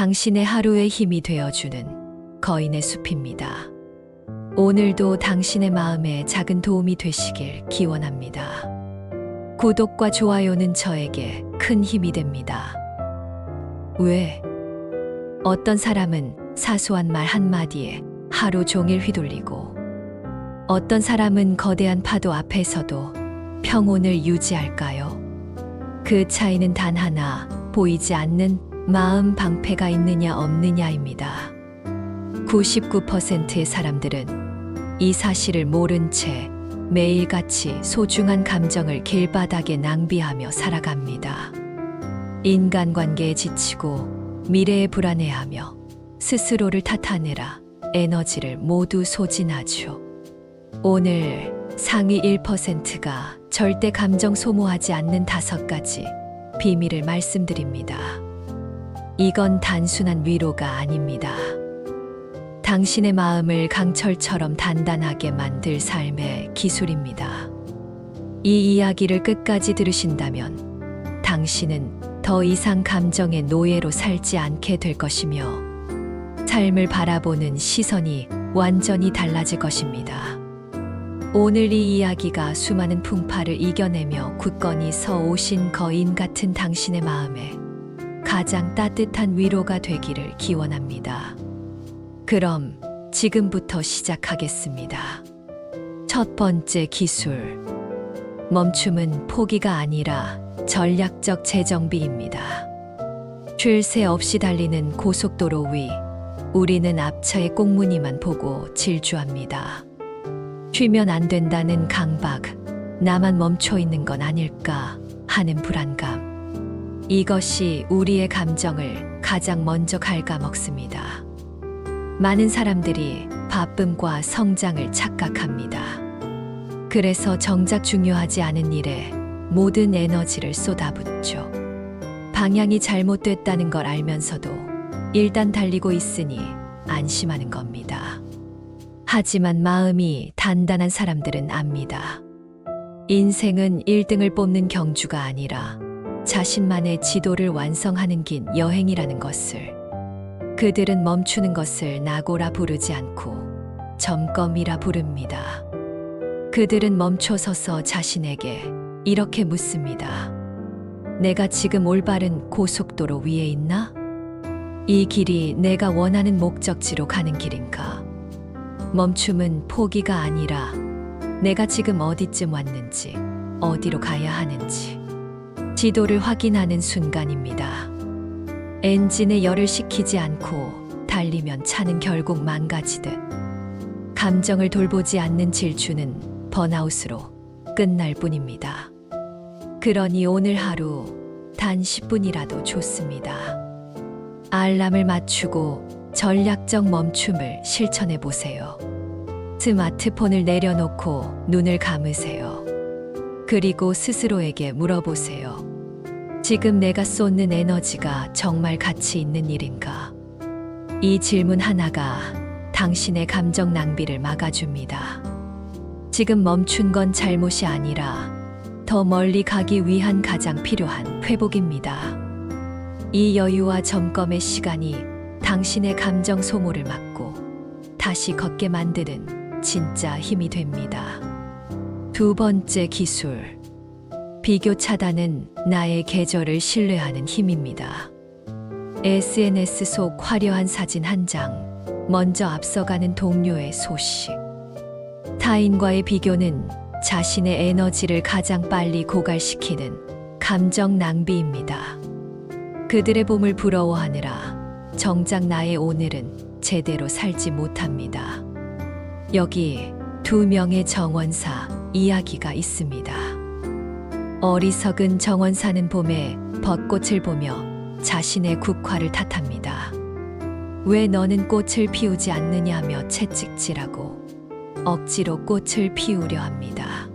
당신의 하루의 힘이 되어주는 거인의 숲입니다. 오늘도 당신의 마음에 작은 도움이 되시길 기원합니다. 구독과 좋아요는 저에게 큰 힘이 됩니다. 왜? 어떤 사람은 사소한 말 한마디에 하루 종일 휘둘리고, 어떤 사람은 거대한 파도 앞에서도 평온을 유지할까요? 그 차이는 단 하나, 보이지 않는 마음 방패가 있느냐 없느냐입니다. 99%의 사람들은 이 사실을 모른 채 매일같이 소중한 감정을 길바닥에 낭비하며 살아갑니다. 인간관계에 지치고 미래에 불안해하며 스스로를 탓하느라 에너지를 모두 소진하죠. 오늘 상위 1%가 절대 감정 소모하지 않는 5가지 비밀을 말씀드립니다. 이건 단순한 위로가 아닙니다. 당신의 마음을 강철처럼 단단하게 만들 삶의 기술입니다. 이 이야기를 끝까지 들으신다면 당신은 더 이상 감정의 노예로 살지 않게 될 것이며 삶을 바라보는 시선이 완전히 달라질 것입니다. 오늘 이 이야기가 수많은 풍파를 이겨내며 굳건히 서 오신 거인 같은 당신의 마음에 가장 따뜻한 위로가 되기를 기원합니다. 그럼 지금부터 시작하겠습니다. 첫 번째 기술. 멈춤은 포기가 아니라 전략적 재정비입니다. 쉴 새 없이 달리는 고속도로 위, 우리는 앞차의 꽁무니만 보고 질주합니다. 쉬면 안 된다는 강박, 나만 멈춰 있는 건 아닐까 하는 불안감. 이것이 우리의 감정을 가장 먼저 갉아먹습니다. 많은 사람들이 바쁨과 성장을 착각합니다. 그래서 정작 중요하지 않은 일에 모든 에너지를 쏟아붓죠. 방향이 잘못됐다는 걸 알면서도 일단 달리고 있으니 안심하는 겁니다. 하지만 마음이 단단한 사람들은 압니다. 인생은 1등을 뽑는 경주가 아니라 자신만의 지도를 완성하는 긴 여행이라는 것을. 그들은 멈추는 것을 낙오라 부르지 않고 점검이라 부릅니다. 그들은 멈춰서서 자신에게 이렇게 묻습니다. 내가 지금 올바른 고속도로 위에 있나? 이 길이 내가 원하는 목적지로 가는 길인가? 멈춤은 포기가 아니라 내가 지금 어디쯤 왔는지, 어디로 가야 하는지 지도를 확인하는 순간입니다. 엔진에 열을 식히지 않고 달리면 차는 결국 망가지듯 감정을 돌보지 않는 질주는 번아웃으로 끝날 뿐입니다. 그러니 오늘 하루 단 10분이라도 좋습니다. 알람을 맞추고 전략적 멈춤을 실천해 보세요. 스마트폰을 내려놓고 눈을 감으세요. 그리고 스스로에게 물어보세요. 지금 내가 쏟는 에너지가 정말 가치 있는 일인가? 이 질문 하나가 당신의 감정 낭비를 막아줍니다. 지금 멈춘 건 잘못이 아니라 더 멀리 가기 위한 가장 필요한 회복입니다. 이 여유와 점검의 시간이 당신의 감정 소모를 막고 다시 걷게 만드는 진짜 힘이 됩니다. 두 번째 기술. 비교 차단은 나의 계절을 신뢰하는 힘입니다. SNS 속 화려한 사진 한 장, 먼저 앞서가는 동료의 소식. 타인과의 비교는 자신의 에너지를 가장 빨리 고갈시키는 감정 낭비입니다. 그들의 봄을 부러워하느라 정작 나의 오늘은 제대로 살지 못합니다. 여기 2명의 정원사 이야기가 있습니다. 어리석은 정원사는 봄에 벚꽃을 보며 자신의 국화를 탓합니다. 왜 너는 꽃을 피우지 않느냐며 채찍질하고 억지로 꽃을 피우려 합니다.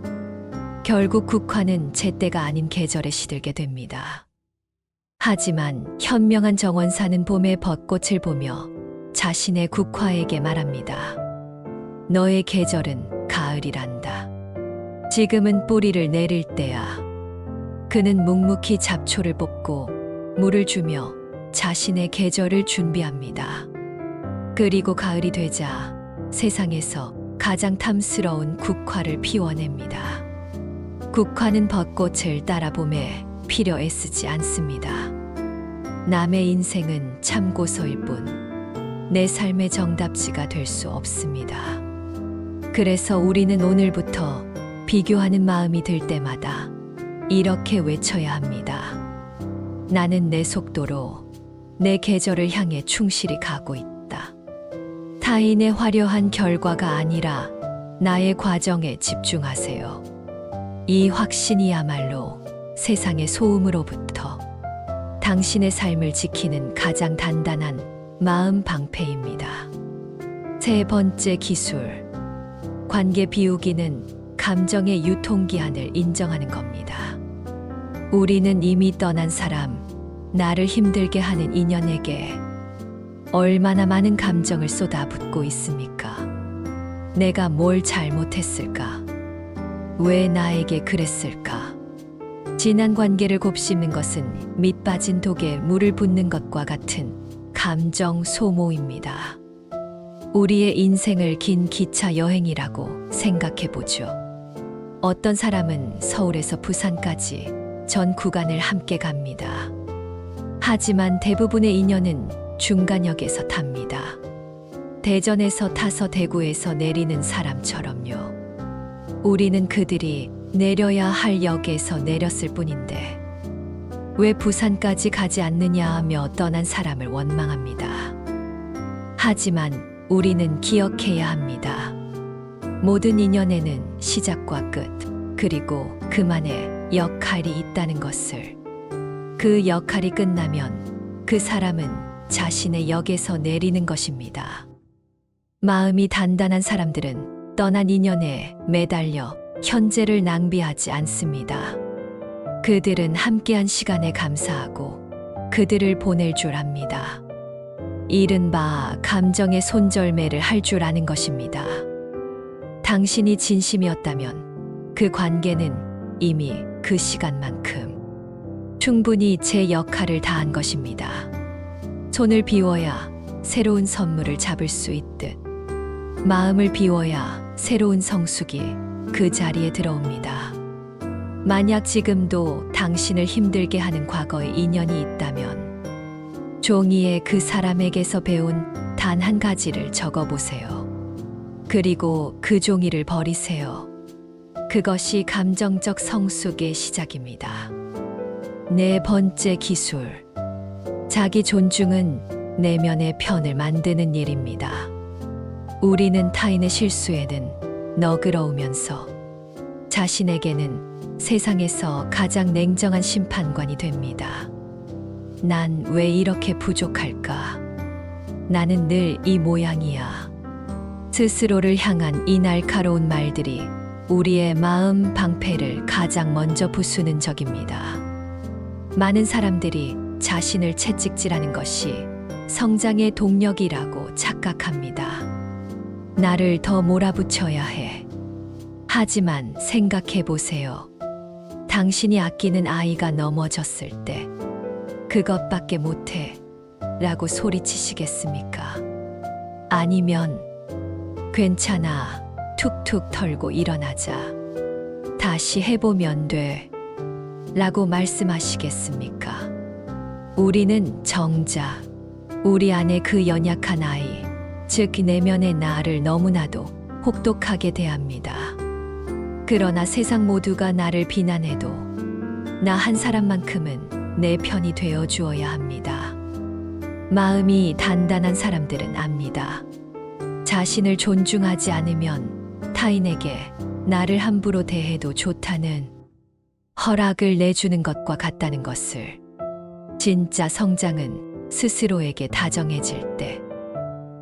결국 국화는 제때가 아닌 계절에 시들게 됩니다. 하지만 현명한 정원사는 봄의 벚꽃을 보며 자신의 국화에게 말합니다. 너의 계절은 가을이란다. 지금은 뿌리를 내릴 때야. 그는 묵묵히 잡초를 뽑고 물을 주며 자신의 계절을 준비합니다. 그리고 가을이 되자 세상에서 가장 탐스러운 국화를 피워냅니다. 국화는 벚꽃을 따라 봄에 필요 애쓰지 않습니다. 남의 인생은 참고서일 뿐 내 삶의 정답지가 될 수 없습니다. 그래서 우리는 오늘부터 비교하는 마음이 들 때마다 이렇게 외쳐야 합니다. 나는 내 속도로 내 계절을 향해 충실히 가고 있다. 타인의 화려한 결과가 아니라 나의 과정에 집중하세요. 이 확신이야말로 세상의 소음으로부터 당신의 삶을 지키는 가장 단단한 마음 방패입니다. 세 번째 기술. 관계 비우기는 감정의 유통기한을 인정하는 겁니다. 우리는 이미 떠난 사람, 나를 힘들게 하는 인연에게 얼마나 많은 감정을 쏟아붓고 있습니까? 내가 뭘 잘못했을까? 왜 나에게 그랬을까? 지난 관계를 곱씹는 것은 밑 빠진 독에 물을 붓는 것과 같은 감정 소모입니다. 우리의 인생을 긴 기차 여행이라고 생각해 보죠. 어떤 사람은 서울에서 부산까지 전 구간을 함께 갑니다. 하지만 대부분의 인연은 중간역에서 탑니다. 대전에서 타서 대구에서 내리는 사람처럼요. 우리는 그들이 내려야 할 역에서 내렸을 뿐인데 왜 부산까지 가지 않느냐 하며 떠난 사람을 원망합니다. 하지만 우리는 기억해야 합니다. 모든 인연에는 시작과 끝, 그리고 그만의 역할이 있다는 것을. 그 역할이 끝나면 그 사람은 자신의 역에서 내리는 것입니다. 마음이 단단한 사람들은 떠난 인연에 매달려 현재를 낭비하지 않습니다. 그들은 함께한 시간에 감사하고 그들을 보낼 줄 압니다. 이른바 감정의 손절매를 할 줄 아는 것입니다. 당신이 진심이었다면 그 관계는 이미 그 시간만큼 충분히 제 역할을 다한 것입니다. 손을 비워야 새로운 선물을 잡을 수 있듯 마음을 비워야 새로운 성숙이 그 자리에 들어옵니다. 만약 지금도 당신을 힘들게 하는 과거의 인연이 있다면 종이에 그 사람에게서 배운 단 한 가지를 적어보세요. 그리고 그 종이를 버리세요. 그것이 감정적 성숙의 시작입니다. 네 번째 기술. 자기 존중은 내면의 편을 만드는 일입니다. 우리는 타인의 실수에는 너그러우면서 자신에게는 세상에서 가장 냉정한 심판관이 됩니다. 난 왜 이렇게 부족할까? 나는 늘 이 모양이야. 스스로를 향한 이 날카로운 말들이 우리의 마음 방패를 가장 먼저 부수는 적입니다. 많은 사람들이 자신을 채찍질하는 것이 성장의 동력이라고 착각합니다. 나를 더 몰아붙여야 해. 하지만 생각해 보세요. 당신이 아끼는 아이가 넘어졌을 때 그것밖에 못해 라고 소리치시겠습니까? 아니면 괜찮아 툭툭 털고 일어나자 다시 해보면 돼 라고 말씀하시겠습니까? 우리는 정작 우리 안에 그 연약한 아이, 즉 내면의 나를 너무나도 혹독하게 대합니다. 그러나 세상 모두가 나를 비난해도 나 한 사람만큼은 내 편이 되어 주어야 합니다. 마음이 단단한 사람들은 압니다. 자신을 존중하지 않으면 타인에게 나를 함부로 대해도 좋다는 허락을 내주는 것과 같다는 것을. 진짜 성장은 스스로에게 다정해질 때,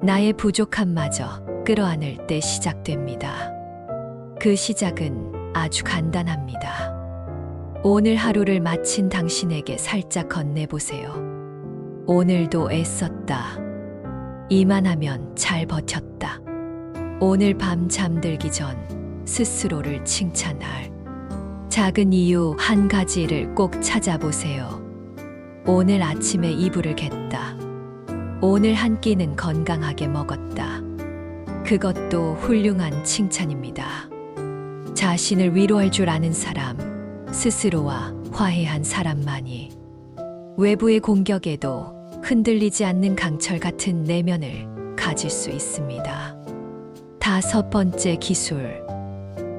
나의 부족함마저 끌어안을 때 시작됩니다. 그 시작은 아주 간단합니다. 오늘 하루를 마친 당신에게 살짝 건네보세요. 오늘도 애썼다. 이만하면 잘 버텼다. 오늘 밤 잠들기 전 스스로를 칭찬할 작은 이유 한 가지를 꼭 찾아보세요. 오늘 아침에 이불을 갰다. 오늘 한 끼는 건강하게 먹었다. 그것도 훌륭한 칭찬입니다. 자신을 위로할 줄 아는 사람, 스스로와 화해한 사람만이 외부의 공격에도 흔들리지 않는 강철 같은 내면을 가질 수 있습니다. 5번째 기술.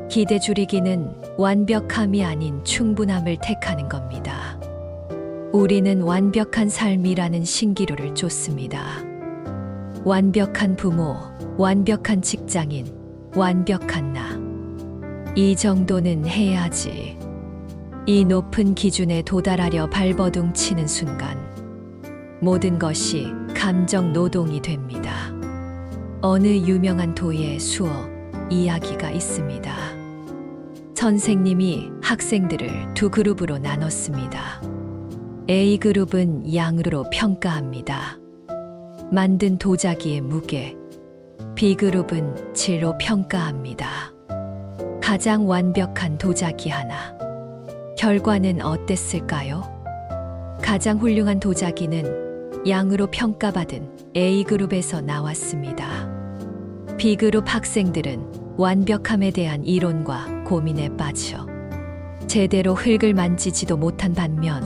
기대 줄이기는 완벽함이 아닌 충분함을 택하는 겁니다. 우리는 완벽한 삶이라는 신기루를 쫓습니다. 완벽한 부모, 완벽한 직장인, 완벽한 나. 이 정도는 해야지. 이 높은 기준에 도달하려 발버둥 치는 순간 모든 것이 감정 노동이 됩니다. 어느 유명한 도의 수어 이야기가 있습니다. 선생님이 학생들을 두 그룹으로 나눴습니다. A그룹은 양으로 평가합니다. 만든 도자기의 무게. B그룹은 질로 평가합니다. 가장 완벽한 도자기 하나. 결과는 어땠을까요? 가장 훌륭한 도자기는 양으로 평가받은 A그룹에서 나왔습니다. B그룹 학생들은 완벽함에 대한 이론과 고민에 빠져 제대로 흙을 만지지도 못한 반면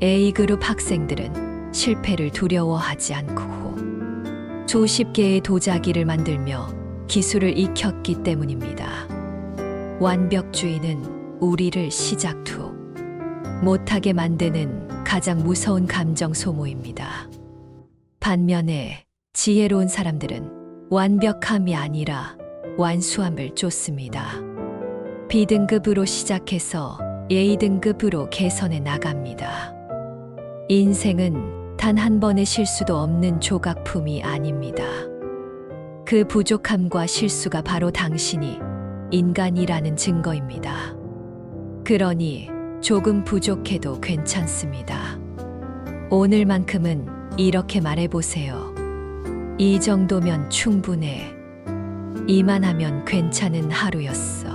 A그룹 학생들은 실패를 두려워하지 않고 수십 개의 도자기를 만들며 기술을 익혔기 때문입니다. 완벽주의는 우리를 시작투 못하게 만드는 가장 무서운 감정 소모입니다. 반면에 지혜로운 사람들은 완벽함이 아니라 완수함을 쫓습니다. B등급으로 시작해서 A등급으로 개선해 나갑니다. 인생은 단 한 번의 실수도 없는 조각품이 아닙니다. 그 부족함과 실수가 바로 당신이 인간이라는 증거입니다. 그러니 조금 부족해도 괜찮습니다. 오늘만큼은 이렇게 말해보세요. 이 정도면 충분해. 이만하면 괜찮은 하루였어.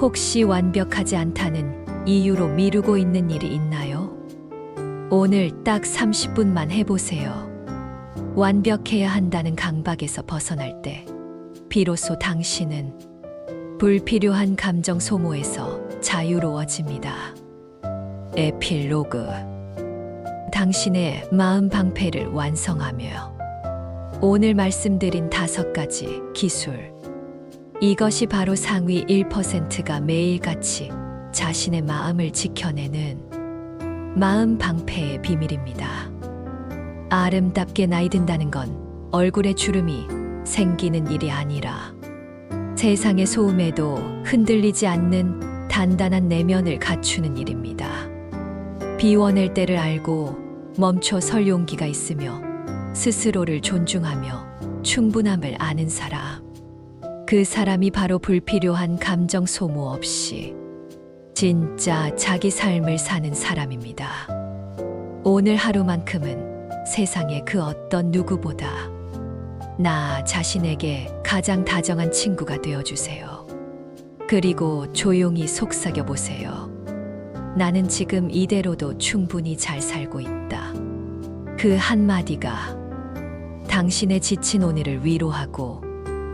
혹시 완벽하지 않다는 이유로 미루고 있는 일이 있나요? 오늘 딱 30분만 해보세요. 완벽해야 한다는 강박에서 벗어날 때 비로소 당신은 불필요한 감정 소모에서 자유로워집니다. 에필로그. 당신의 마음 방패를 완성하며 오늘 말씀드린 5가지 기술. 이것이 바로 상위 1%가 매일같이 자신의 마음을 지켜내는 마음 방패의 비밀입니다. 아름답게 나이 든다는 건 얼굴에 주름이 생기는 일이 아니라 세상의 소음에도 흔들리지 않는 단단한 내면을 갖추는 일입니다. 비워낼 때를 알고 멈춰 설 용기가 있으며 스스로를 존중하며 충분함을 아는 사람. 그 사람이 바로 불필요한 감정 소모 없이 진짜 자기 삶을 사는 사람입니다. 오늘 하루만큼은 세상의 그 어떤 누구보다 나 자신에게 가장 다정한 친구가 되어주세요. 그리고 조용히 속삭여 보세요. 나는 지금 이대로도 충분히 잘 살고 있다. 그 한마디가 당신의 지친 오늘을 위로하고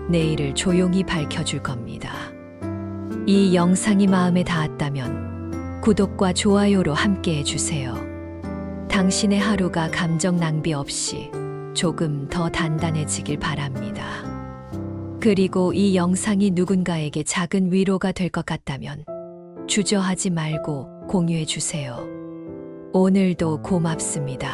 내일을 조용히 밝혀줄 겁니다. 이 영상이 마음에 닿았다면 구독과 좋아요로 함께 해주세요. 당신의 하루가 감정 낭비 없이 조금 더 단단해지길 바랍니다. 그리고 이 영상이 누군가에게 작은 위로가 될 것 같다면 주저하지 말고 공유해 주세요. 오늘도 고맙습니다.